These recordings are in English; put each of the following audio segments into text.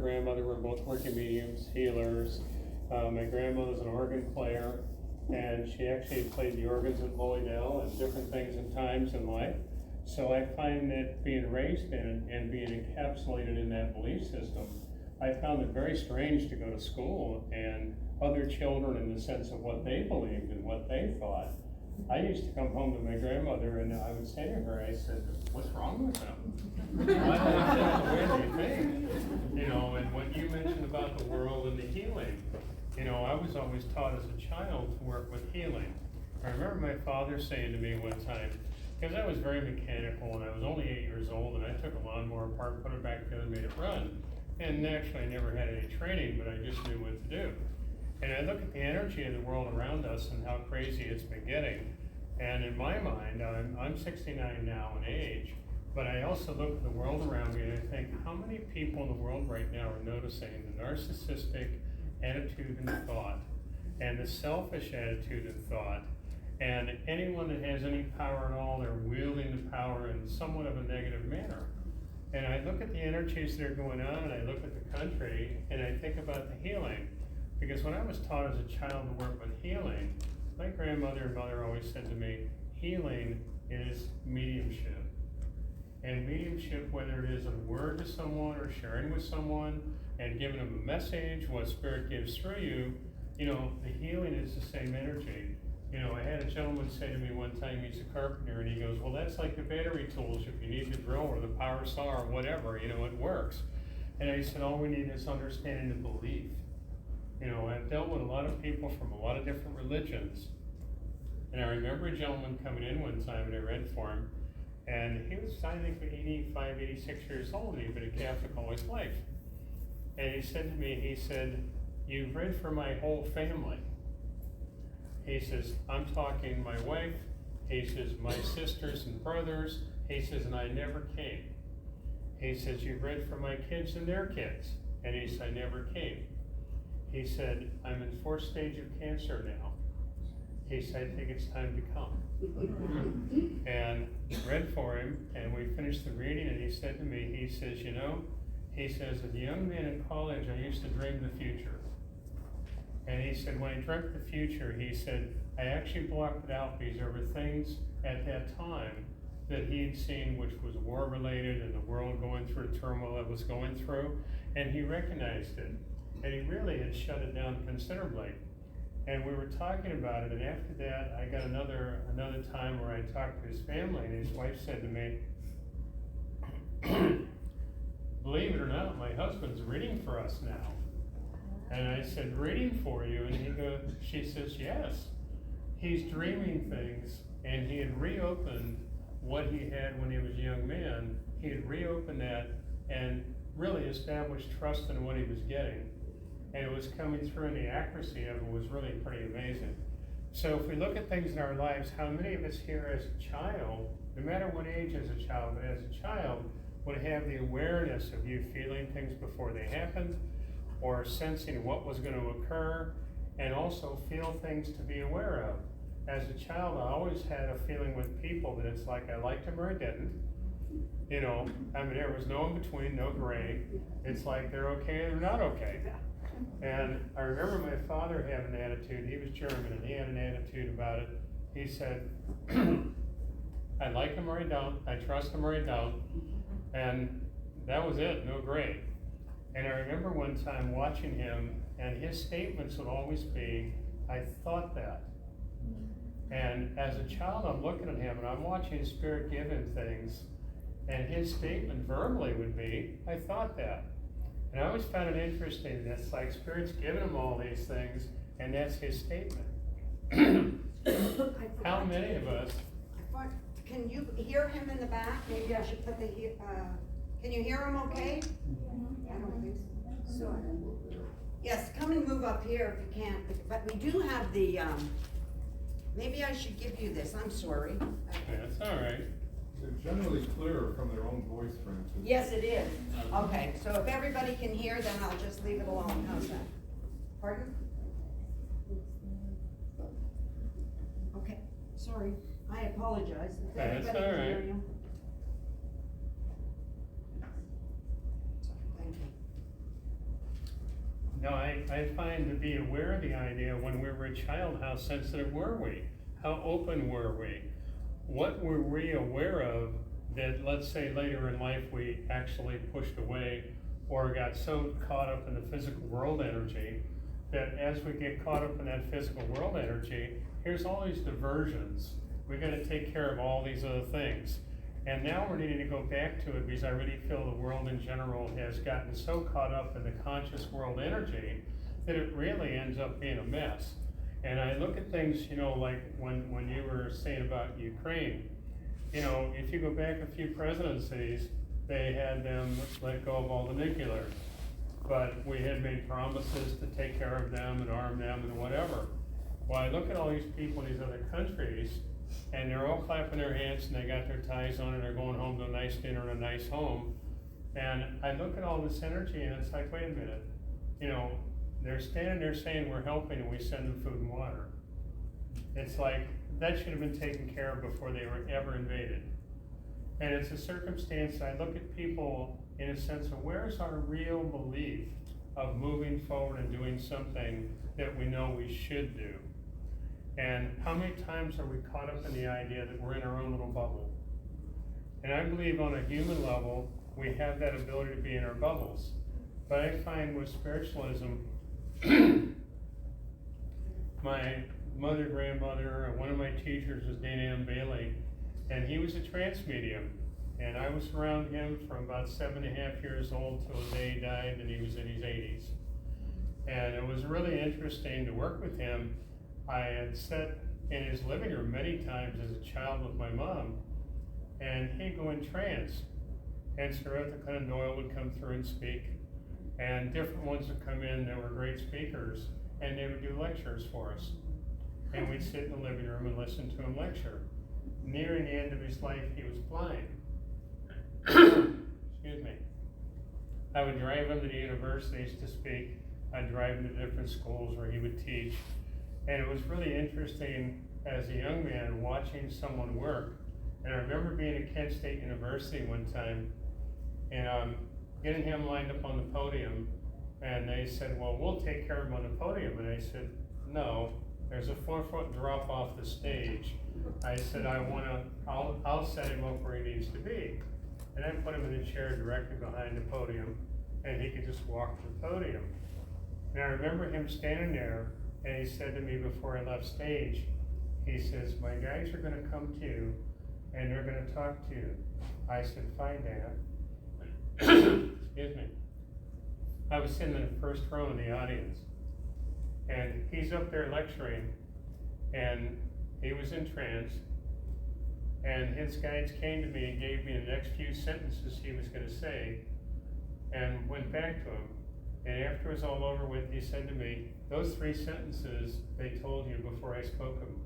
grandmother were both working mediums, healers. My grandmother's an organ player, and she actually played the organs at Lloydell and different things and times in life. So I find that being raised in and being encapsulated in that belief system, I found it very strange to go to school and other children in the sense of what they believed and what they thought. I used to come home to my grandmother and I would say to her, I said, what's wrong with them? Why do they think the way they think? You know, and when you mentioned about the world and the healing, you know, I was always taught as a child to work with healing. I remember my father saying to me one time, because I was very mechanical and I was only 8 years old, and I took a lawnmower apart, put it back together, and made it run. And naturally, I never had any training, but I just knew what to do. And I look at the energy of the world around us and how crazy it's been getting. And in my mind, I'm 69 now in age, but I also look at the world around me and I think, how many people in the world right now are noticing the narcissistic attitude and thought, and the selfish attitude and thought, and anyone that has any power at all, they're wielding the power in somewhat of a negative manner. And I look at the energies that are going on, and I look at the country, and I think about the healing. Because when I was taught as a child to work with healing, my grandmother and mother always said to me, healing is mediumship. And mediumship, whether it is a word to someone or sharing with someone and giving them a message, what spirit gives through you, you know, the healing is the same energy. You know, I had a gentleman say to me one time, he's a carpenter, and he goes, well, that's like the battery tools. If you need the drill or the power saw or whatever, you know, it works. And I said, all we need is understanding and belief. You know, I've dealt with a lot of people from a lot of different religions. And I remember a gentleman coming in one time, and I read for him, and he was, I think, 85, 86 years old, and he'd been a Catholic all his life. And he said to me, he said, you've read for my whole family. He says, I'm talking my wife. He says, my sisters and brothers. He says, and I never came. He says, you've read for my kids and their kids. And he said, I never came. He said, I'm in 4th stage of cancer now. He said, I think it's time to come. And read for him, and we finished the reading, and he said to me, he says, you know, he says, as a young man in college, I used to dream the future. And he said, when I dreamt the future, he said, I actually blocked it out because there were things at that time that he had seen which was war related and the world going through the turmoil it was going through, and he recognized it. And he really had shut it down considerably. And we were talking about it, and after that, I got another time where I talked to his family, and his wife said to me, believe it or not, my husband's reading for us now. And I said, reading for you? And she says, yes. He's dreaming things, and he had reopened what he had when he was a young man. He had reopened that and really established trust in what he was getting. And it was coming through, and the accuracy of it was really pretty amazing. So if we look at things in our lives, how many of us here as a child, no matter what age as a child, but as a child, would have the awareness of you feeling things before they happened, or sensing what was going to occur, and also feel things to be aware of. As a child, I always had a feeling with people that it's like I liked them or I didn't. You know, I mean, there was no in between, no gray. It's like they're okay or they're not okay. And I remember my father having an attitude. He was German, and he had an attitude about it. He said, I like him or I don't, I trust him or I don't, and that was it, no gray. And I remember one time watching him, and his statements would always be, I thought that. And as a child, I'm looking at him, and I'm watching Spirit give him things, and his statement verbally would be, I thought that. And I always found it interesting that it's like Spirit's giving him all these things, and that's his statement. How many of us? Can you hear him in the back? Maybe I should put the, can you hear him okay? I don't think so. Yes, come and move up here if you can. But we do have the, maybe I should give you this, I'm sorry. That's all right. They're generally clearer from their own voice, Francis. Yes, it is. Okay, so if everybody can hear, then I'll just leave it alone. How's that? Pardon? Okay, sorry. I apologize. If That's everybody all can hear right. you. Thank you. No, I find to be aware of the idea when we were a child, how sensitive were we? How open were we? What were we aware of that, let's say later in life, we actually pushed away or got so caught up in the physical world energy that as we get caught up in that physical world energy, here's all these diversions. We gotta take care of all these other things. And now we're needing to go back to it because I really feel the world in general has gotten so caught up in the conscious world energy that it really ends up being a mess. And I look at things, you know, like when you were saying about Ukraine, you know, if you go back a few presidencies, they had them let go of all the nuclear. But we had made promises to take care of them and arm them and whatever. Well, I look at all these people in these other countries, and they're all clapping their hands and they got their ties on and they're going home to a nice dinner and a nice home. And I look at all this energy and it's like, wait a minute, you know, they're standing there saying we're helping and we send them food and water. It's like, that should have been taken care of before they were ever invaded. And it's a circumstance, I look at people in a sense of where's our real belief of moving forward and doing something that we know we should do. And how many times are we caught up in the idea that we're in our own little bubble? And I believe on a human level, we have that ability to be in our bubbles. But I find with spiritualism, my mother, grandmother, one of my teachers was Dana M. Bailey, and he was a trance medium. And I was around him from about 7.5 years old till the day he died, and he was in his 80s. And it was really interesting to work with him. I had sat in his living room many times as a child with my mom, and he'd go in trance. And Sir Arthur Conan Doyle would come through and speak, and different ones would come in that were great speakers, and they would do lectures for us. And we'd sit in the living room and listen to him lecture. Nearing the end of his life, he was blind. Excuse me. I would drive him to the universities to speak. I'd drive him to different schools where he would teach. And it was really interesting as a young man watching someone work. And I remember being at Kent State University one time and getting him lined up on the podium. And they said, well, we'll take care of him on the podium. And I said, no, there's a 4-foot drop off the stage. I said, I'll set him up where he needs to be. And I put him in a chair directly behind the podium and he could just walk to the podium. And I remember him standing there. And he said to me before I left stage, he says, my guys are gonna come to you and they're gonna talk to you. I said, fine, Dad. Excuse me. I was sitting in the first row in the audience. And he's up there lecturing and he was in trance. And his guides came to me and gave me the next few sentences he was gonna say and went back to him. And after it was all over with, he said to me, those 3 sentences they told you before I spoke them.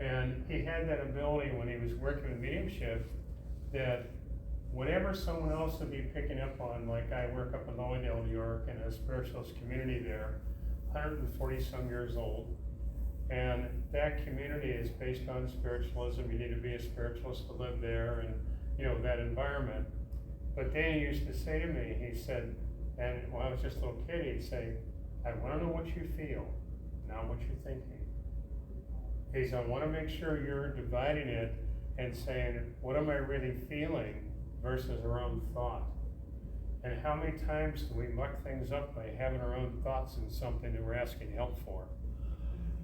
And he had that ability when he was working with mediumship that whatever someone else would be picking up on, like I work up in Lowendale, New York, in a spiritualist community there, 140 some years old. And that community is based on spiritualism. You need to be a spiritualist to live there and, you know, that environment. But Danny used to say to me, he said, and when I was just a little kid, he'd say, I want to know what you feel, not what you're thinking. He said, I want to make sure you're dividing it and saying, what am I really feeling versus our own thought? And how many times do we muck things up by having our own thoughts in something that we're asking help for?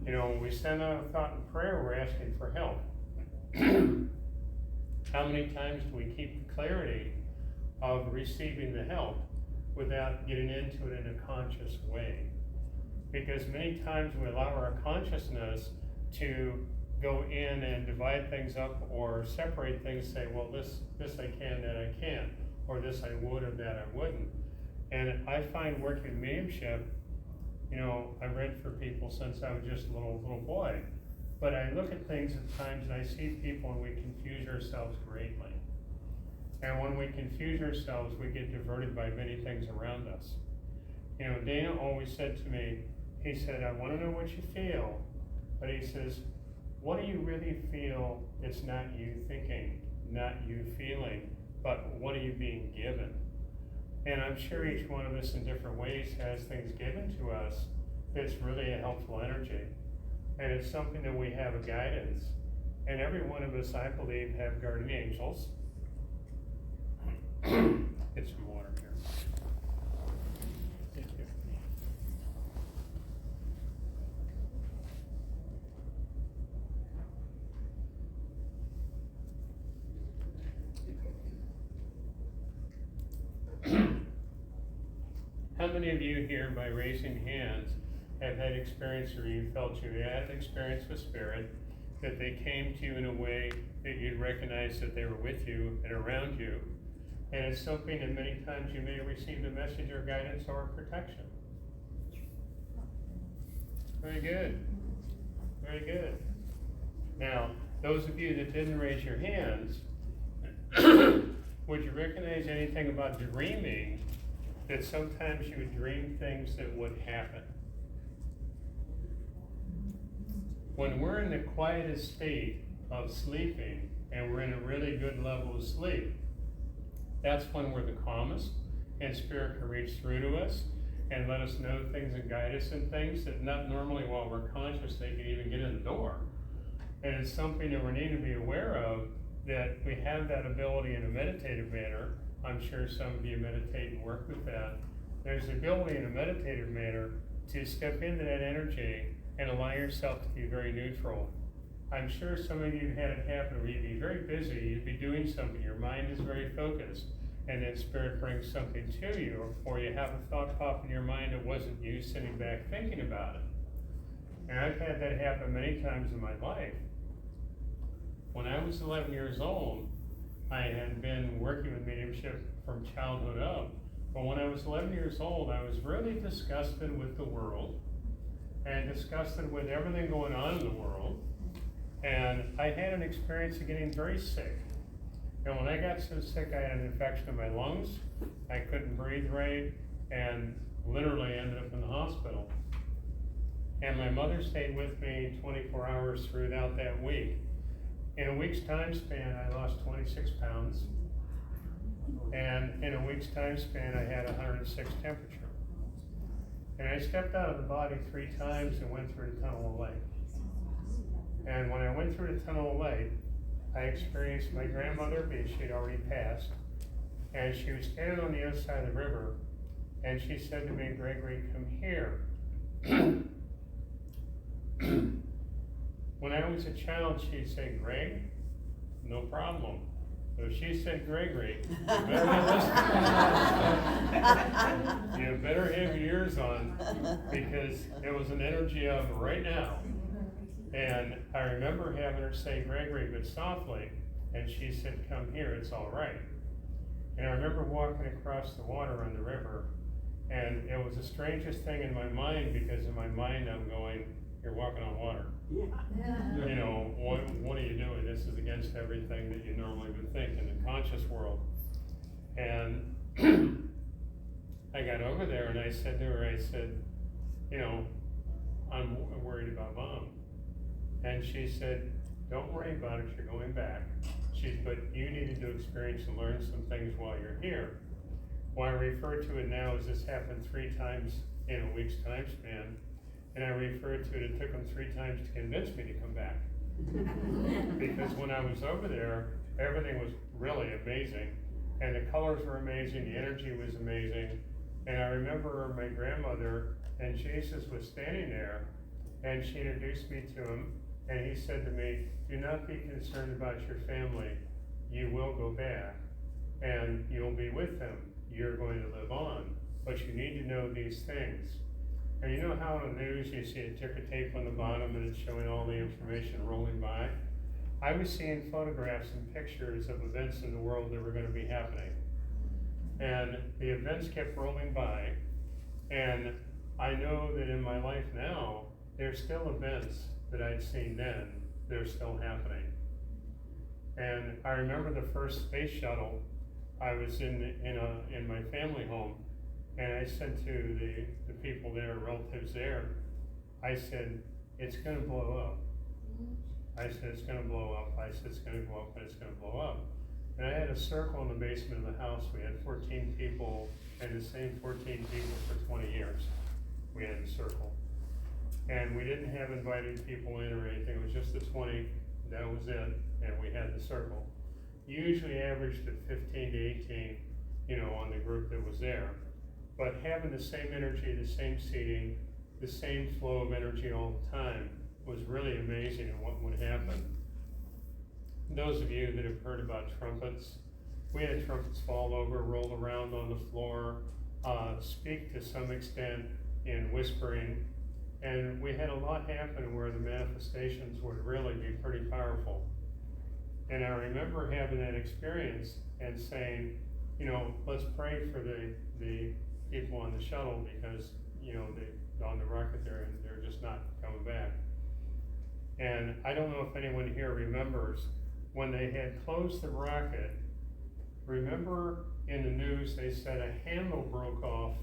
You know, when we send out a thought in prayer, we're asking for help. How many times do we keep the clarity of receiving the help without getting into it in a conscious way? Because many times we allow our consciousness to go in and divide things up or separate things, say, well, this I can, that I can't, or this I would, or that I wouldn't. And I find working with mediumship, you know, I've read for people since I was just a little boy, but I look at things at times and I see people and we confuse ourselves greatly. And when we confuse ourselves, we get diverted by many things around us. You know, Dana always said to me, he said, I want to know what you feel, but he says, what do you really feel? It's not you thinking, not you feeling, but what are you being given? And I'm sure each one of us in different ways has things given to us that's really a helpful energy. And it's something that we have a guidance. And every one of us, I believe, have guardian angels. Get some water here. Thank you. How many of you here, by raising hands, have had experience or you felt you had an experience with spirit, that they came to you in a way that you'd recognize that they were with you and around you? And it's something that many times you may have received a message or guidance or protection. Very good. Very good. Now, those of you that didn't raise your hands, would you recognize anything about dreaming, that sometimes you would dream things that would happen? When we're in the quietest state of sleeping and we're in a really good level of sleep, that's when we're the calmest, and spirit can reach through to us and let us know things and guide us in things that not normally while we're conscious they can even get in the door. And it's something that we need to be aware of, that we have that ability in a meditative manner. I'm sure some of you meditate and work with that. There's the ability in a meditative manner to step into that energy and allow yourself to be very neutral. I'm sure some of you have had it happen where you'd be very busy, you'd be doing something, your mind is very focused, and then spirit brings something to you, or you have a thought pop in your mind that wasn't you sitting back thinking about it. And I've had that happen many times in my life. When I was 11 years old, I had been working with mediumship from childhood up, but when I was 11 years old, I was really disgusted with the world, and disgusted with everything going on in the world. And I had an experience of getting very sick. And when I got so sick, I had an infection in my lungs. I couldn't breathe right, and literally ended up in the hospital. And my mother stayed with me 24 hours throughout that week. In a week's time span, I lost 26 pounds. And in a week's time span, I had 106 temperature. And I stepped out of the body 3 times and went through the tunnel of light. And when I went through the tunnel of light, I experienced my grandmother, because she had already passed, and she was standing on the other side of the river, and she said to me, "Gregory, come here." When I was a child, she'd say, "Greg, no problem." But if she said Gregory, you better listen. You better have your ears on, because it was an energy of right now. And I remember having her say Gregory, but softly, and she said, "Come here, it's all right." And I remember walking across the water on the river, and it was the strangest thing in my mind, because in my mind I'm going, "You're walking on water. You know, what are you doing? This is against everything that you normally would think in the conscious world." And I got over there and I said to her, I said, "You know, I'm worried about Mom." And she said, "Don't worry about it, you're going back." She said, "But you needed to experience and learn some things while you're here." Well, I refer to it now as this happened 3 times in a week's time span. And I refer to it took them 3 times to convince me to come back. Because when I was over there, everything was really amazing. And the colors were amazing, the energy was amazing. And I remember my grandmother and Jesus was standing there, and she introduced me to him, and he said to me, "Do not be concerned about your family. You will go back, and you'll be with them. You're going to live on. But you need to know these things." And you know how on the news you see a ticker tape on the bottom and it's showing all the information rolling by? I was seeing photographs and pictures of events in the world that were going to be happening. And the events kept rolling by, and I know that in my life now, there's still events that I'd seen then, that are still happening. And I remember the first space shuttle, I was in my family home, and I said to the people there, relatives there, I said, "It's gonna blow up." I said, "It's gonna blow up." I said, "It's gonna go up and it's gonna blow up." And I had a circle in the basement of the house. We had 14 people, and the same 14 people for 20 years. We had a circle. And we didn't have invited people in or anything. It was just the 20, that was it, and we had the circle. Usually averaged at 15 to 18, on the group that was there. But having the same energy, the same seating, the same flow of energy all the time was really amazing at what would happen. Those of you that have heard about trumpets, we had trumpets fall over, roll around on the floor, speak to some extent in whispering, and we had a lot happen where the manifestations would really be pretty powerful. And I remember having that experience and saying, let's pray for the people on the shuttle because, on the rocket they're just not coming back. And I don't know if anyone here remembers when they had closed the rocket, remember in the news they said a handle broke off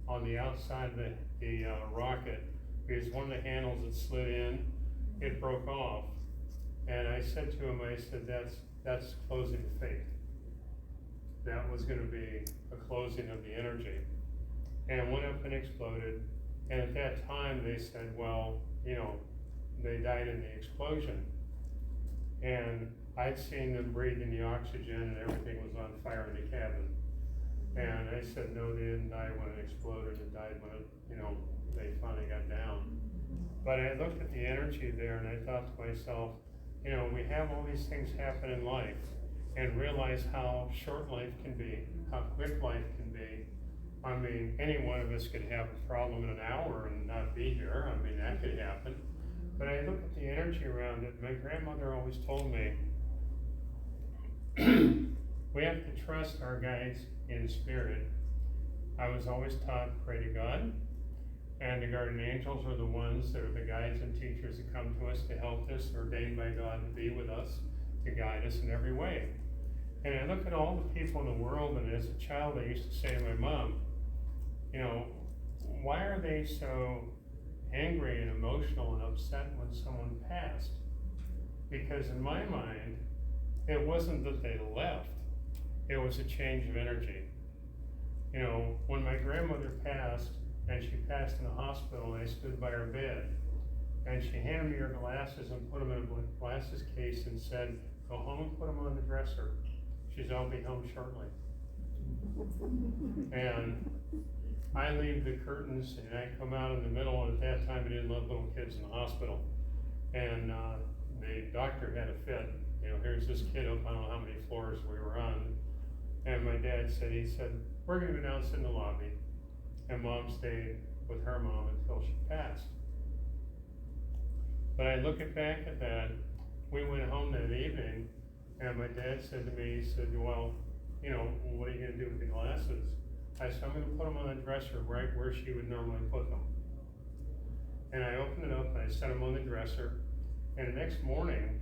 on the outside of the rocket because one of the handles that slid in, it broke off. And I said to him, that's closing the fate. That was gonna be a closing of the energy. And it went up and exploded. And at that time they said, well, they died in the explosion. And I'd seen them breathing the oxygen and everything was on fire in the cabin. And I said, no, they didn't die when it exploded, it died when it, they finally got down. But I looked at the energy there and I thought to myself, we have all these things happen in life and realize how short life can be, how quick life can be. I mean, any one of us could have a problem in an hour and not be here. I mean, that could happen. But I look at the energy around it. My grandmother always told me, we have to trust our guides in spirit. I was always taught, pray to God. And the guardian angels are the ones that are the guides and teachers that come to us to help us, ordained by God to be with us, to guide us in every way. And I look at all the people in the world, and as a child I used to say to my mom, why are they so angry and emotional and upset when someone passed? Because in my mind, it wasn't that they left, it was a change of energy. When my grandmother passed, and she passed in the hospital, and I stood by her bed, and she handed me her glasses and put them in a glasses case and said, go home and put them on the dresser. She said, I'll be home shortly. And I leave the curtains and I come out in the middle, and at that time I didn't let little kids in the hospital. And the doctor had a fit. Here's this kid up, I don't know how many floors we were on. And my dad said, we're gonna go down and sit in the lobby. And Mom stayed with her mom until she passed. But I look back at that, we went home that evening, and my dad said to me, he said, well, what are you gonna do with the glasses? I said, I'm gonna put them on the dresser right where she would normally put them. And I opened it up and I set them on the dresser, and the next morning,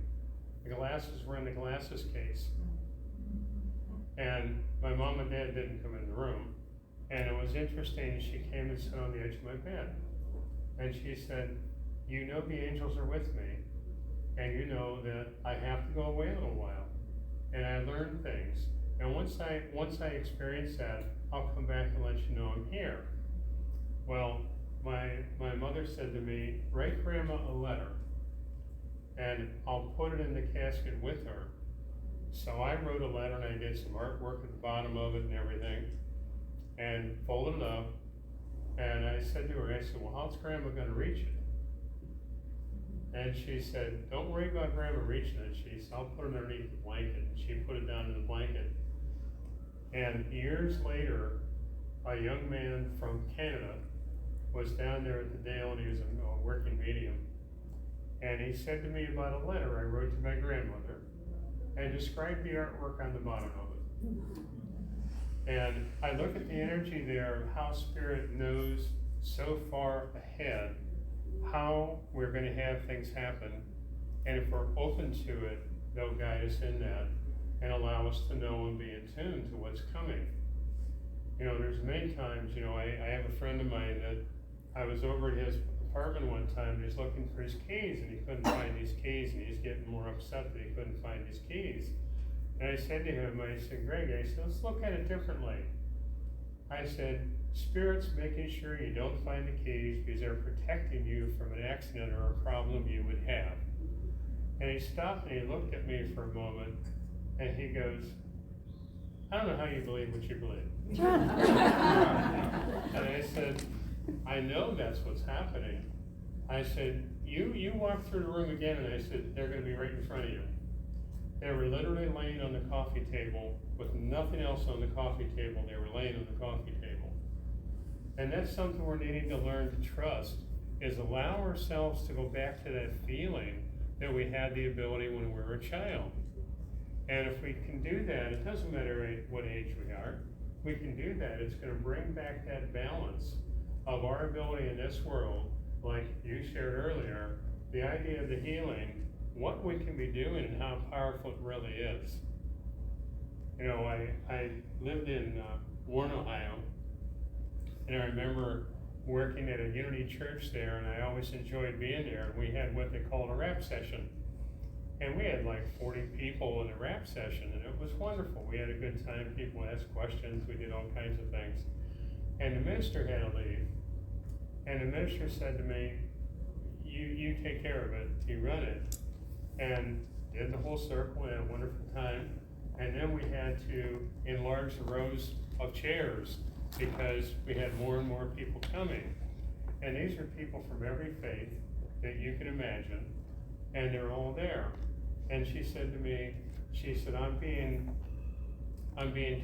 the glasses were in the glasses case. And my mom and dad didn't come in the room. And it was interesting, she came and sat on the edge of my bed. And she said, the angels are with me, and that I have to go away a little while. And I learned things. And once I experience that, I'll come back and let you know I'm here. Well, my mother said to me, write Grandma a letter, and I'll put it in the casket with her. So I wrote a letter, and I did some artwork at the bottom of it and everything, and folded it up, and I said to her, well, how's Grandma gonna reach it? And she said, don't worry about Grandma reaching it. She said, I'll put it underneath the blanket. And she put it down in the blanket. And years later, a young man from Canada was down there at the Dale, and he was a working medium. And he said to me about a letter I wrote to my grandmother and described the artwork on the bottom of it. And I look at the energy there, how Spirit knows so far ahead how we're going to have things happen. And if we're open to it, they'll guide us in that and allow us to know and be in tune to what's coming. There's many times, I have a friend of mine that I was over at his apartment one time, and he's looking for his keys, and he couldn't find his keys, and he's getting more upset that he couldn't find his keys. And I said to him, I said, Greg, I said, let's look at it differently. I said, Spirit's making sure you don't find the keys because they're protecting you from an accident or a problem you would have. And he stopped and he looked at me for a moment and he goes, I don't know how you believe what you believe. And I said, I know that's what's happening. I said, you walk through the room again, and I said, they're gonna be right in front of you. They were literally laying on the coffee table with nothing else on the coffee table. They were laying on the coffee table. And that's something we're needing to learn to trust, is allow ourselves to go back to that feeling that we had the ability when we were a child. And if we can do that, it doesn't matter what age we are, we can do that. It's gonna bring back that balance of our ability in this world, like you shared earlier, the idea of the healing, what we can be doing and how powerful it really is. You know, I lived in Warren, Ohio, and I remember working at a Unity church there, and I always enjoyed being there. And we had what they called a rap session. And we had like 40 people in a rap session, and it was wonderful. We had a good time. People asked questions. We did all kinds of things. And the minister had to leave. And the minister said to me, you take care of it, you run it. And did the whole circle, we had a wonderful time. And then we had to enlarge the rows of chairs because we had more and more people coming. And these are people from every faith that you can imagine, and they're all there. And she said to me, she said, I'm being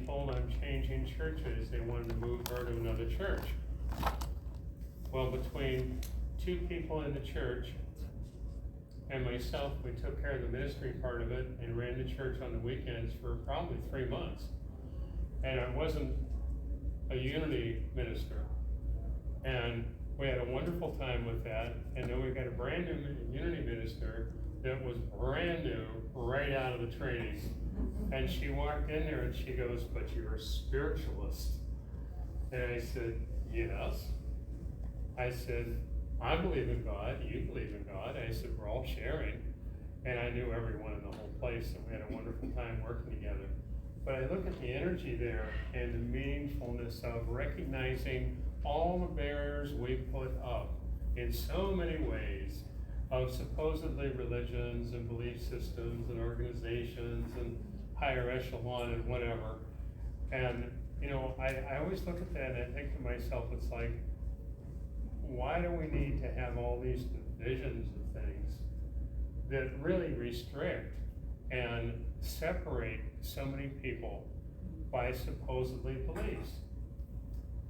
told I'm changing churches. They wanted to move her to another church. Well, between two people in the church and myself, we took care of the ministry part of it and ran the church on the weekends for probably 3 months. And I wasn't a Unity minister. And we had a wonderful time with that. And then we got a brand new Unity minister that was brand new right out of the training. And she walked in there and she goes, but you're a spiritualist. And I said, yes. I said, I believe in God, you believe in God. I said, we're all sharing. And I knew everyone in the whole place, and we had a wonderful time working together. But I look at the energy there and the meaningfulness of recognizing all the barriers we put up in so many ways of supposedly religions and belief systems and organizations and higher echelon and whatever. And, you know, I always look at that and I think to myself, it's like, why do we need to have all these divisions of things that really restrict and separate so many people by supposedly beliefs?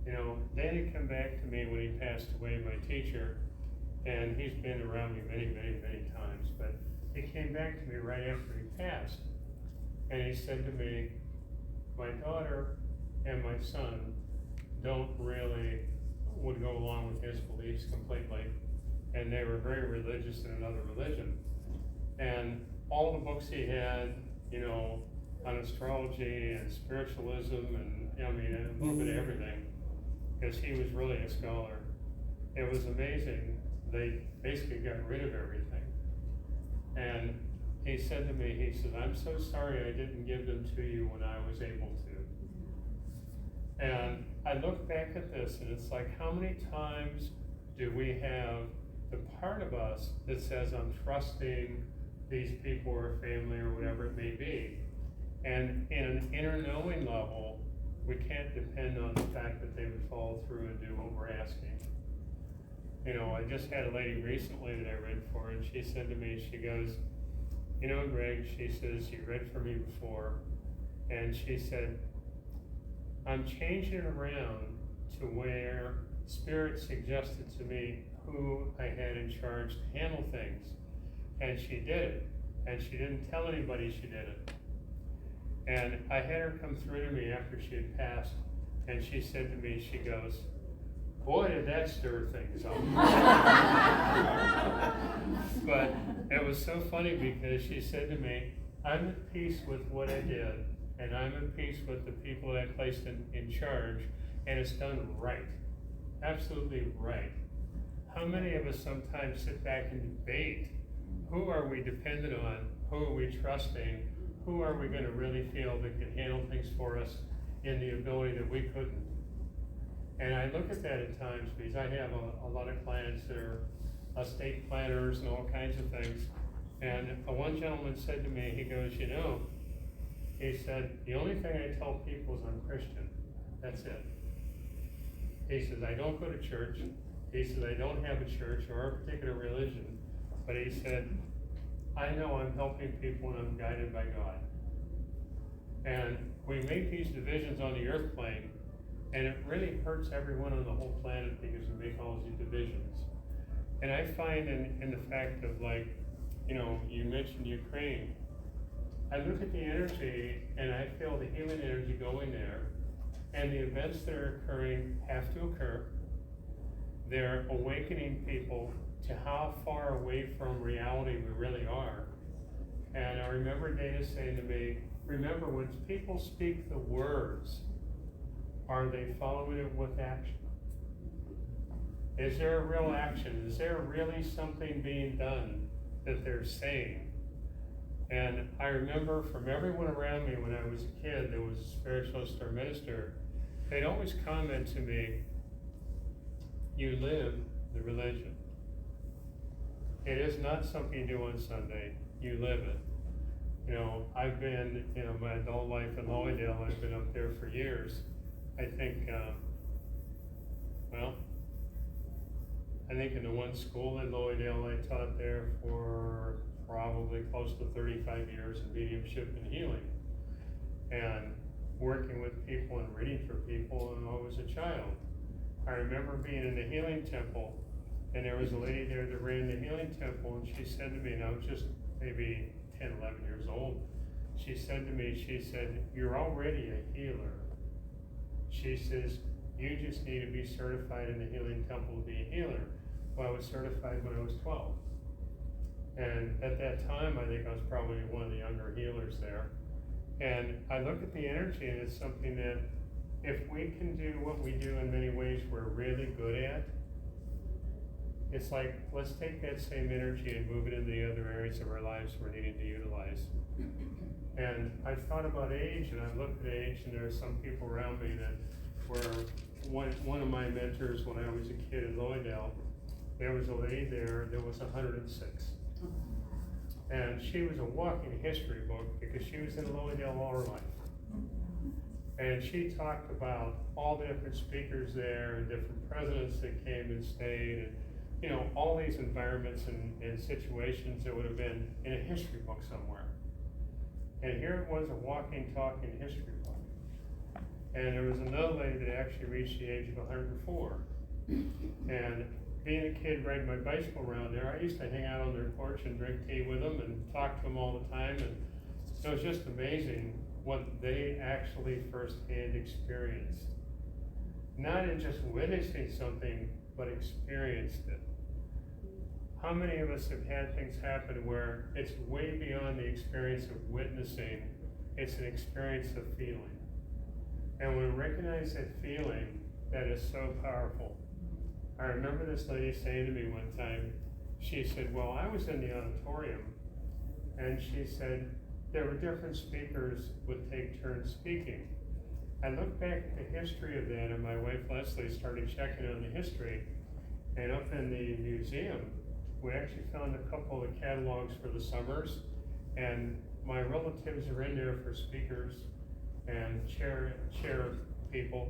You know, Danny came back to me when he passed away, my teacher, and he's been around me many, many, many times, but he came back to me right after he passed, and he said to me, my daughter and my son would go along with his beliefs completely, and they were very religious in another religion. And all the books he had, you know, on astrology and spiritualism and, I mean, a little bit of everything, because he was really a scholar. It was amazing. They basically got rid of everything. And he said to me, he said, I'm so sorry I didn't give them to you when I was able to. And I look back at this and it's like, how many times do we have the part of us that says, I'm trusting these people or family or whatever it may be. And in an inner knowing level, we can't depend on the fact that they would follow through and do what we're asking. You know, I just had a lady recently that I read for, and she said to me, she goes, you know, Greg, she says, you read for me before, and she said, I'm changing it around to where Spirit suggested to me who I had in charge to handle things. And she did it. And she didn't tell anybody she did it. And I had her come through to me after she had passed, and she said to me, she goes, boy, did that stir things up. But it was so funny because she said to me, I'm at peace with what I did, and I'm at peace with the people that I placed in charge, and it's done right. Absolutely right. How many of us sometimes sit back and debate, who are we dependent on? Who are we trusting? who are we gonna really feel that can handle things for us in the ability that we couldn't? And I look at that at times because I have a lot of clients that are estate planners and all kinds of things. And one gentleman said to me, he goes, you know, he said, the only thing I tell people is I'm Christian. That's it. He says, I don't go to church. He says, I don't have a church or a particular religion. But he said, I know I'm helping people and I'm guided by God. And we make these divisions on the earth plane, and it really hurts everyone on the whole planet because we make all these divisions. And I find in the fact of, like, you know, you mentioned Ukraine. I look at the energy and I feel the healing energy going there, and the events that are occurring have to occur. They're awakening people to how far away from reality we really are. And I remember Dana saying to me, remember, when people speak the words, are they following it with action? Is there a real action? Is there really something being done that they're saying? And I remember from everyone around me when I was a kid that was a spiritualist or minister, they'd always comment to me, you live the religion. It is not something you do on Sunday, you live it. You know, I've been, you know, my adult life in Lloydale, I've been up there for years. I think, I think in the one school in Lloydale, I taught there for probably close to 35 years in mediumship and healing. And working with people and reading for people when I was a child. I remember being in the healing temple, and there was a lady there that ran the healing temple, and she said to me, and I was just maybe 10, 11 years old, she said to me, she said, you're already a healer. She says, you just need to be certified in the healing temple to be a healer. Well, I was certified when I was 12. And at that time, I think I was probably one of the younger healers there. And I look at the energy, and it's something that if we can do what we do in many ways we're really good at, it's like, let's take that same energy and move it into the other areas of our lives we're needing to utilize. And I thought about age, and I looked at age, and there are some people around me that were one of my mentors when I was a kid in Lloydale. There was a lady there that was 106. And she was a walking history book because she was in Lloydale all her life. And she talked about all the different speakers there and different presidents that came and stayed, and you know, all these environments and situations that would have been in a history book somewhere. And here it was, a walking, talking history book. And there was another lady that actually reached the age of 104. And being a kid riding my bicycle around there, I used to hang out on their porch and drink tea with them and talk to them all the time. And so it was just amazing what they actually firsthand experienced. Not in just witnessing something, but experienced it. How many of us have had things happen where it's way beyond the experience of witnessing, it's an experience of feeling. And when we recognize that feeling, that is so powerful. I remember this lady saying to me one time, she said, well, I was in the auditorium, and she said, there were different speakers would take turns speaking. I looked back at the history of that, and my wife Leslie started checking on the history, and up in the museum, we actually found a couple of catalogs for the summers, and my relatives are in there for speakers and chair people.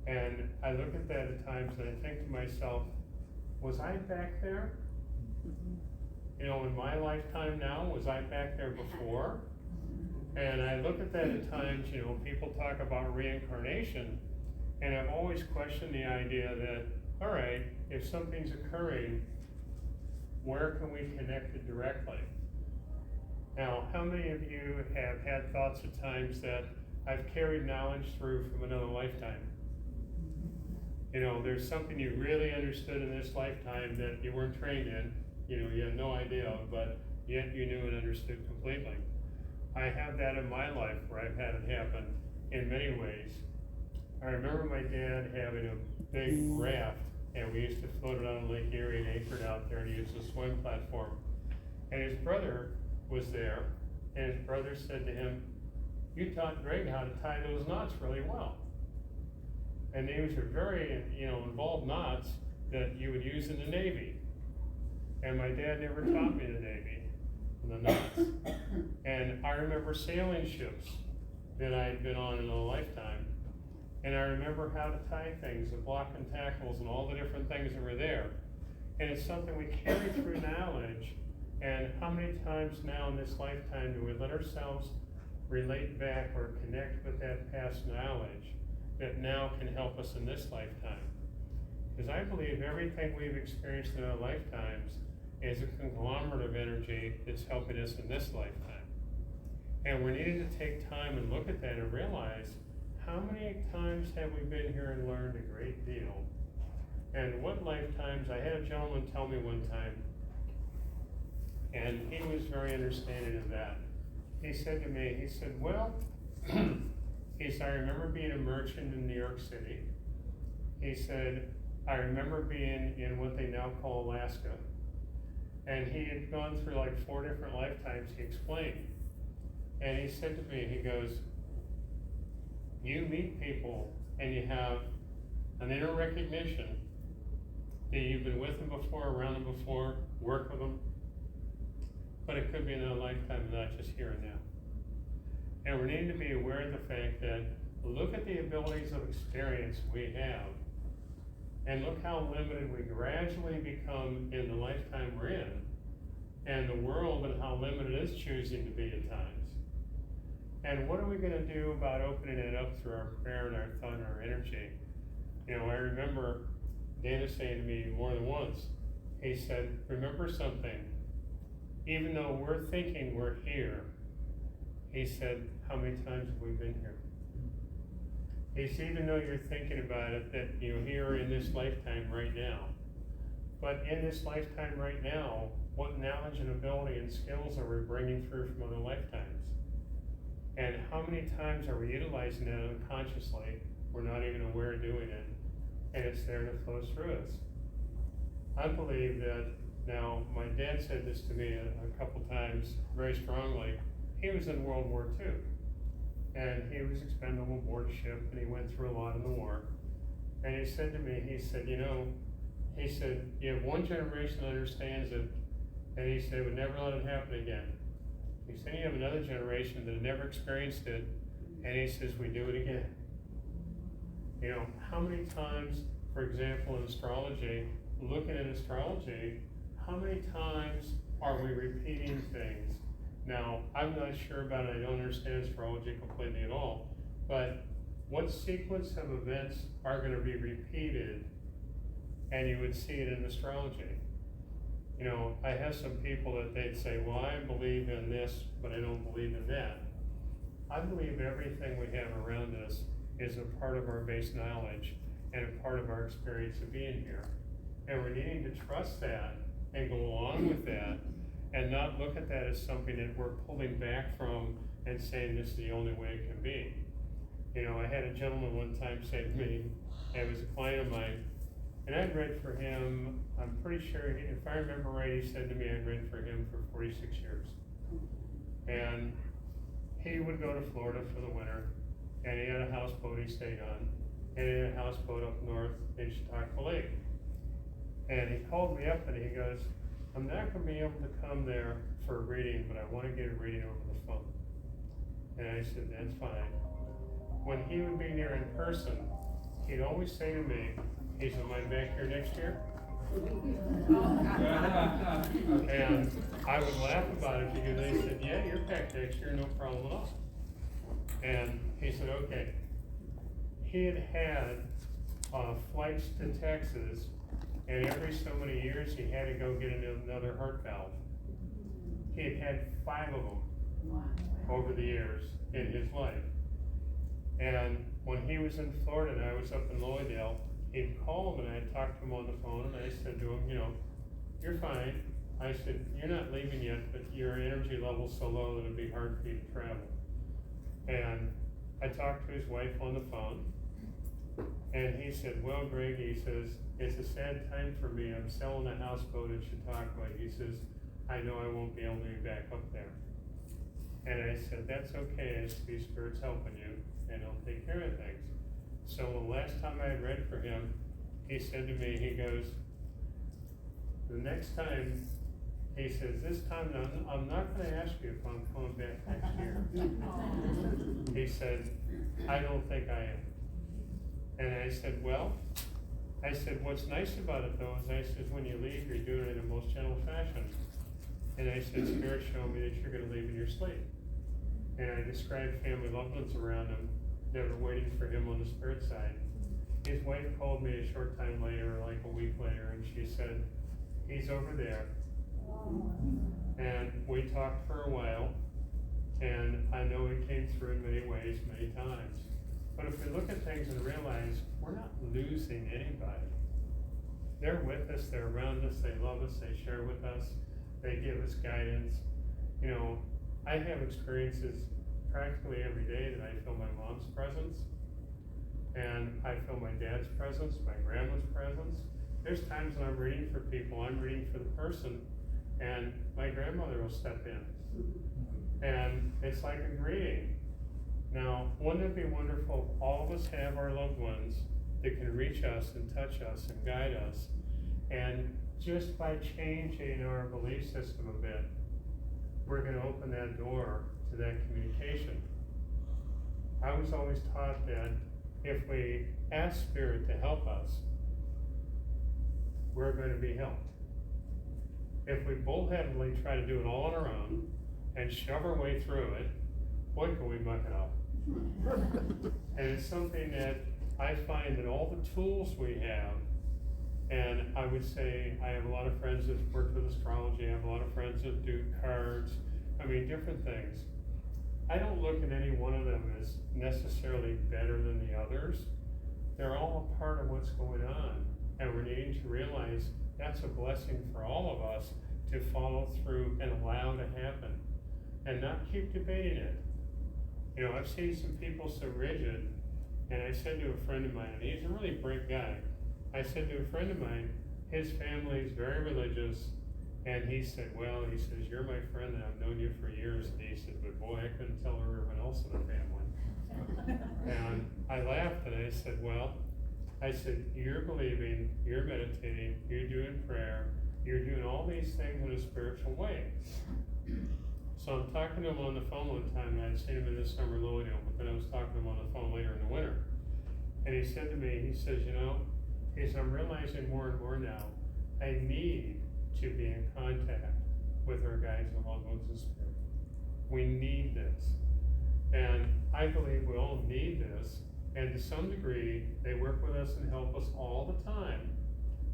And I look at that at times and I think to myself, was I back there? You know, in my lifetime now, was I back there before? And I look at that at times, you know, people talk about reincarnation, and I've always questioned the idea that, all right, if something's occurring, where can we connect it directly? Now, how many of you have had thoughts at times that I've carried knowledge through from another lifetime? You know, there's something you really understood in this lifetime that you weren't trained in, you know, you had no idea, but yet you knew and understood completely. I have that in my life where I've had it happen in many ways. I remember my dad having a big raft, and we used to float it on Lake Erie and anchored out there and use a swim platform. And his brother was there, and his brother said to him, "You taught Greg how to tie those knots really well." And these are very, involved knots that you would use in the Navy. And my dad never taught me the Navy, the knots. And I remember sailing ships that I had been on in a lifetime. And I remember how to tie things, the block and tackles and all the different things that were there. And it's something we carry through knowledge. And how many times now in this lifetime do we let ourselves relate back or connect with that past knowledge that now can help us in this lifetime? Because I believe everything we've experienced in our lifetimes is a conglomerate of energy that's helping us in this lifetime. And we're needing to take time and look at that and realize, how many times have we been here and learned a great deal? And what lifetimes? I had a gentleman tell me one time, and he was very understanding of that. He said to me, he said, well, he said, I remember being a merchant in New York City. He said, I remember being in what they now call Alaska. And he had gone through like 4 different lifetimes, he explained. And he said to me, he goes, you meet people and you have an inner recognition that you've been with them before, around them before, work with them, but it could be another lifetime, not just here and now. And we need to be aware of the fact that, look at the abilities of experience we have, and look how limited we gradually become in the lifetime we're in, and the world and how limited it's choosing to be at times. And what are we gonna do about opening it up through our prayer and our thought and our energy? I remember Dana saying to me more than once, he said, remember something, even though we're thinking we're here, he said, how many times have we been here? He said, even though you're thinking about it, that you're here in this lifetime right now, but in this lifetime right now, what knowledge and ability and skills are we bringing through from other lifetimes? And how many times are we utilizing that unconsciously? We're not even aware of doing it, and it's there to flow through us. I believe that, now, my dad said this to me a couple times very strongly. He was in World War II, and he was expendable aboard a ship, and he went through a lot in the war. And he said to me, he said, he said, you have one generation that understands it, and he said, would never let it happen again. He said, you have another generation that had never experienced it, and he says, we do it again. How many times, for example, in astrology, looking at astrology, how many times are we repeating things? Now, I'm not sure about it, I don't understand astrology completely at all, but what sequence of events are gonna be repeated, and you would see it in astrology? I have some people that they'd say, well, I believe in this, but I don't believe in that. I believe everything we have around us is a part of our base knowledge and a part of our experience of being here. And we're needing to trust that and go along with that and not look at that as something that we're pulling back from and saying this is the only way it can be. I had a gentleman one time say to me, and it was a client of mine, and I'd read for him, I'm pretty sure, if I remember right, he said to me I'd read for him for 46 years. And he would go to Florida for the winter, and he had a houseboat he stayed on, and he had a houseboat up north in Chautauqua Lake. And he called me up and he goes, I'm not gonna be able to come there for a reading, but I wanna get a reading over the phone. And I said, that's fine. When he would be there in person, he'd always say to me, he said, am I back here next year? And I would laugh about it because they said, yeah, you're back next year, no problem at all. And he said, okay. He had flights to Texas, and every so many years he had to go get another heart valve. He had had 5 of them over the years in his life. And when he was in Florida and I was up in Lloydale, he'd call him and I'd talk to him on the phone and I said to him, you're fine. I said, you're not leaving yet, but your energy level's so low that it'd be hard for you to travel. And I talked to his wife on the phone, and he said, well, Greg, he says, it's a sad time for me. I'm selling a houseboat in Chautauqua. He says, I know I won't be able to be back up there. And I said, that's okay, it's the Spirit's helping you, and He'll take care of things. So the last time I read for him, he said to me, he goes, the next time, he says, this time I'm not gonna ask you if I'm coming back next year. He said, I don't think I am. And I said, well, I said, what's nice about it though, is I said, when you leave, you're doing it in the most gentle fashion. And I said, Spirit showed me that you're gonna leave in your sleep. And I described family loved ones around him that were waiting for him on the Spirit side. His wife called me a short time later, like a week later, and she said, he's over there. And we talked for a while, and I know he came through in many ways, many times. But if we look at things and realize we're not losing anybody. They're with us, they're around us, they love us, they share with us, they give us guidance. You know, I have experiences practically every day that I feel my mom's presence, and I feel my dad's presence, my grandma's presence. There's times when I'm reading for people, I'm reading for the person, and my grandmother will step in. And it's like a greeting. Now, wouldn't it be wonderful if all of us have our loved ones that can reach us and touch us and guide us? And just by changing our belief system a bit, we're gonna open that door to that communication. I was always taught that if we ask Spirit to help us, we're going to be helped. If we bullheadedly try to do it all on our own and shove our way through it, boy, can we muck it up. And it's something that I find that all the tools we have, and I would say I have a lot of friends that work with astrology, I have a lot of friends that do cards, I mean, different things. I don't look at any one of them as necessarily better than the others. They're all a part of what's going on, and we're needing to realize that's a blessing for all of us to follow through and allow to happen, and not keep debating it. You know, I've seen some people so rigid, and I said to a friend of mine, and he's a really bright guy, I said to a friend of mine, his family's very religious, and he said, well, he says, you're my friend and I've known you for years, and he said, but boy, I couldn't tell everyone else in the family. And I laughed and I said, well, I said, you're believing, you're meditating, you're doing prayer, you're doing all these things in a spiritual way. So I'm talking to him on the phone one time, and I'd seen him in this summer Lilydale, but then I was talking to him on the phone later in the winter. And he said to me, he says, you know, he says, I'm realizing more and more now, I need to be in contact with our guides and loved ones in spirit. We need this. And I believe we all need this, and to some degree, they work with us and help us all the time,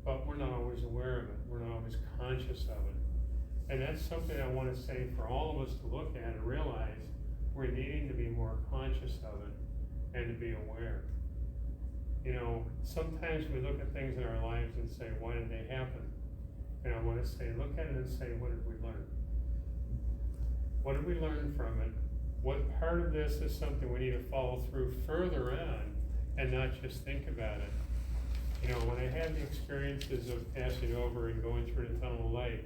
but we're not always aware of it. We're not always conscious of it. And that's something I want to say for all of us to look at and realize we're needing to be more conscious of it and to be aware. You know, sometimes we look at things in our lives and say, why did they happen? And I want to say, look at it and say, what did we learn? What did we learn from it? What part of this is something we need to follow through further on and not just think about it? You know, when I had the experiences of passing over and going through the tunnel of light,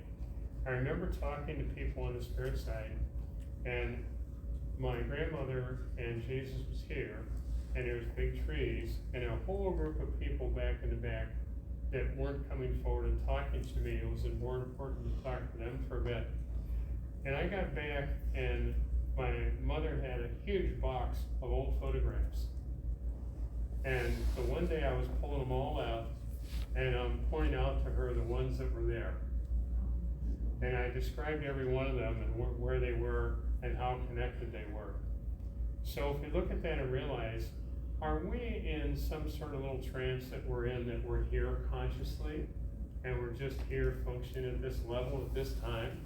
I remember talking to people on the spirit side, and my grandmother and Jesus was here, and there was big trees, and a whole group of people back in the back that weren't coming forward and talking to me. It was more important to talk to them for a bit. And I got back, and my mother had a huge box of old photographs. And the one day I was pulling them all out, and I'm pointing out to her the ones that were there. And I described every one of them and where they were and how connected they were. So if we look at that and realize, are we in some sort of little trance that we're in, that we're here consciously, and we're just here functioning at this level at this time,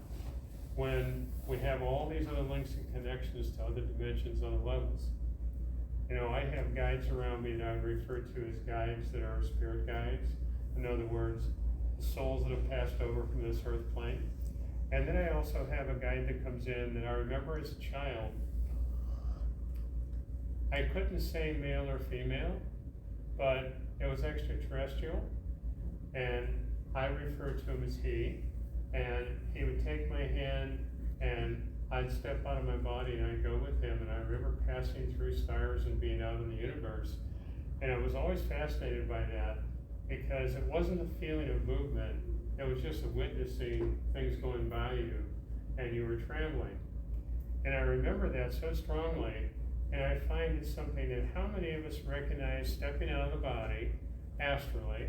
when we have all these other links and connections to other dimensions, other levels? You know, I have guides around me that I refer to as guides that are spirit guides. In other words, souls that have passed over from this earth plane. And then I also have a guide that comes in that I remember as a child. I couldn't say male or female, but it was extraterrestrial, and I referred to him as he, and he would take my hand and I'd step out of my body and I'd go with him, and I remember passing through stars and being out in the universe. And I was always fascinated by that, because it wasn't a feeling of movement, it was just a witnessing things going by you, and you were traveling. And I remember that so strongly, and I find it's something that how many of us recognize stepping out of the body astrally,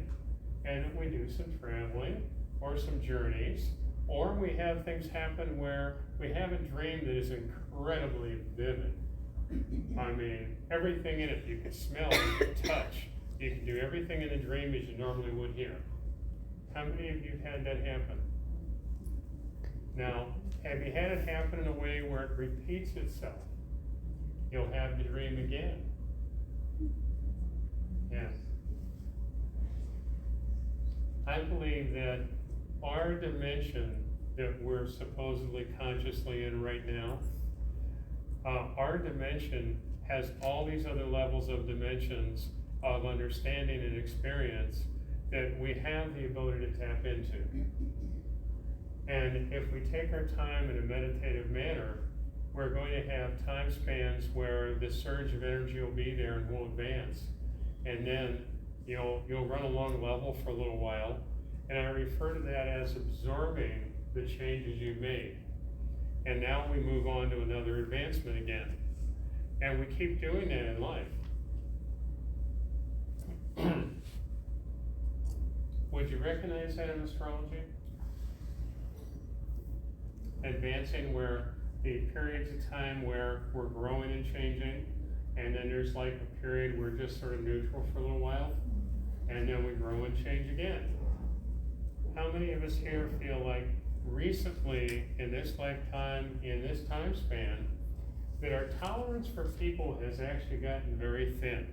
and we do some traveling or some journeys, or we have things happen where we have a dream that is incredibly vivid. I mean, everything in it you can smell, you can touch, you can do everything in a dream as you normally would here. How many of you have had that happen? Now, have you had it happen in a way where it repeats itself? You'll have the dream again. Yes. I believe that our dimension that we're supposedly consciously in right now, our dimension has all these other levels of dimensions of understanding and experience that we have the ability to tap into. And if we take our time in a meditative manner, we're going to have time spans where the surge of energy will be there and will advance. And then you'll run along level for a little while. And I refer to that as absorbing the changes you've made. And now we move on to another advancement again. And we keep doing that in life. Would you recognize that in astrology? Advancing, where the periods of time where we're growing and changing, and then there's like a period where we're just sort of neutral for a little while, and then we grow and change again. How many of us here feel like recently, in this lifetime, in this time span, that our tolerance for people has actually gotten very thin?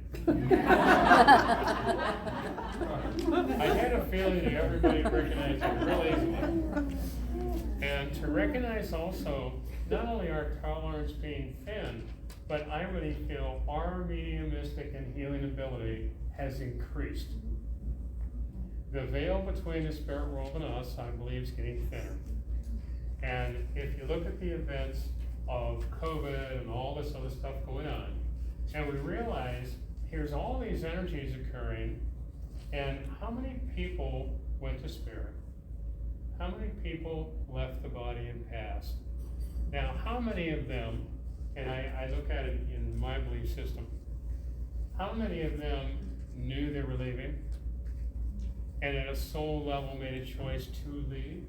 I had a feeling that everybody recognized it real easily. And to recognize also, not only our tolerance being thin, but I really feel our mediumistic and healing ability has increased. The veil between the spirit world and us, I believe, is getting thinner. And if you look at the events of COVID and all this other stuff going on, and we realize here's all these energies occurring, and how many people went to spirit? How many people left the body and passed? Now, how many of them, and I look at it in my belief system, how many of them knew they were leaving, and at a soul level made a choice to leave,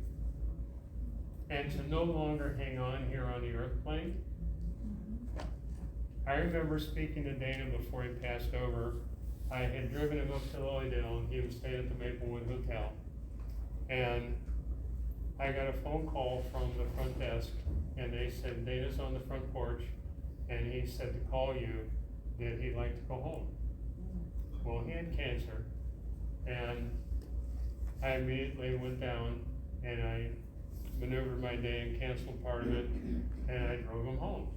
and to no longer hang on here on the earth plane? I remember speaking to Dana before he passed over. I had driven him up to Lilydale, and he was staying at the Maplewood Hotel. And I got a phone call from the front desk, and they said, Dana's on the front porch, and he said to call you that he'd like to go home. Well, he had cancer, and I immediately went down, and I maneuvered my day and canceled part of it, and I drove him home.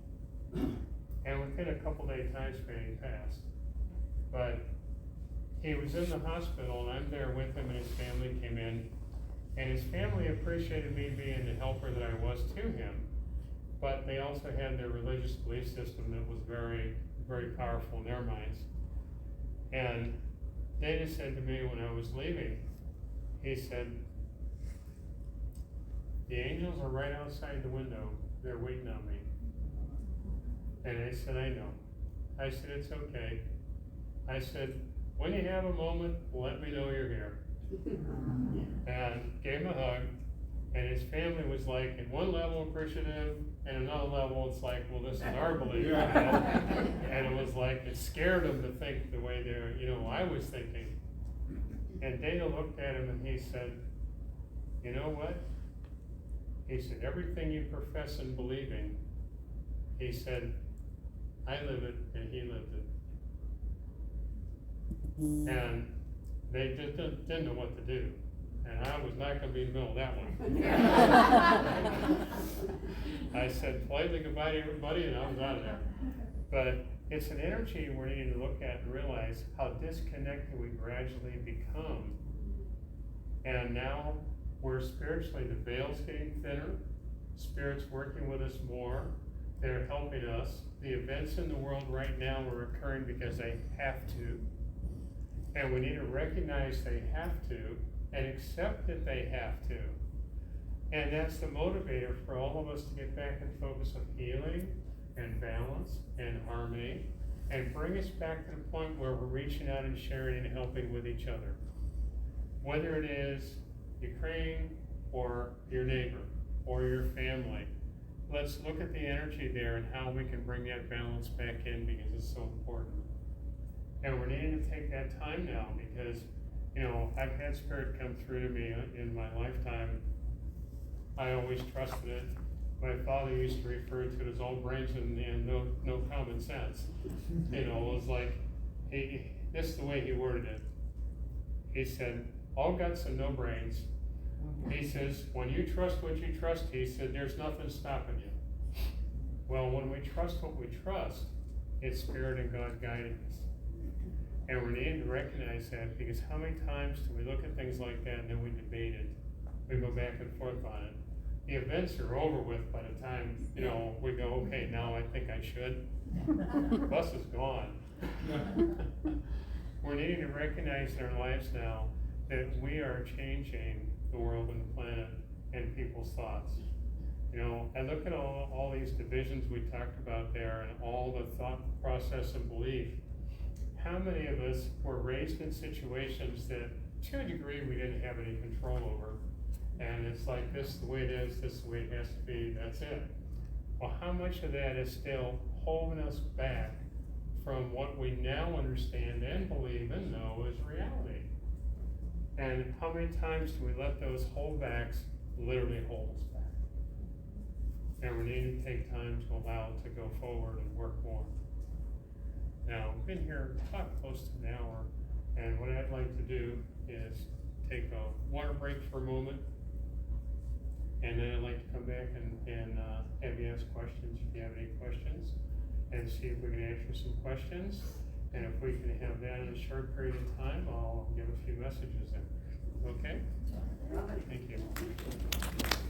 And within a couple-day time span, he passed. But he was in the hospital, and I'm there with him, and his family came in, and his family appreciated me being the helper that I was to him, but they also had their religious belief system that was very, very powerful in their minds. And Dana said to me when I was leaving, he said, the angels are right outside the window, they're waiting on me. And I said, I know. I said, it's okay. I said, when you have a moment, let me know you're here. And gave him a hug, and his family was like, at one level appreciative, and another level it's like, well, this is our belief. You know? And it was like, it scared them to think the way they're, I was thinking. And Dana looked at him and he said, you know what? He said, everything you profess and believe in, he said, I live it and he lived it. And they just didn't know what to do. And I was not going to be in the middle of that one. I said politely goodbye to everybody, and I was out of there. But it's an energy we need to look at and realize how disconnected we gradually become. And now we're spiritually, the veil's getting thinner. Spirit's working with us more. They're helping us. The events in the world right now are occurring because they have to. And we need to recognize they have to and accept that they have to. And that's the motivator for all of us to get back and focus on healing and balance and harmony and bring us back to the point where we're reaching out and sharing and helping with each other. Whether it is Ukraine or your neighbor or your family, let's look at the energy there and how we can bring that balance back in because it's so important. And we're needing to take that time now because, you know, I've had Spirit come through to me in my lifetime. I always trusted it. My father used to refer to it as all brains and no common sense. You know, it was like, this is the way he worded it. He said, all guts and no brains. He says, when you trust what you trust, he said, there's nothing stopping you. Well, when we trust what we trust, it's Spirit and God guiding us. And we're needing to recognize that because how many times do we look at things like that and then we debate it? We go back and forth on it. The events are over with by the time, you know, we go, okay, now I think I should. The bus is gone. We're needing to recognize in our lives now that we are changing the world and the planet and people's thoughts. You know, I look at all these divisions we talked about there and all the thought process and belief. How many of us were raised in situations that to a degree we didn't have any control over? And it's like, this is the way it is, this is the way it has to be, that's it. Well, how much of that is still holding us back from what we now understand and believe and know is reality? And how many times do we let those holdbacks literally hold us back? And we need to take time to allow it to go forward and work more. Now, I've been here about close to an hour, and what I'd like to do is take a water break for a moment, and then I'd like to come back and have you ask questions if you have any questions, and see if we can answer some questions. And if we can have that in a short period of time, I'll give a few messages in. Okay? Thank you.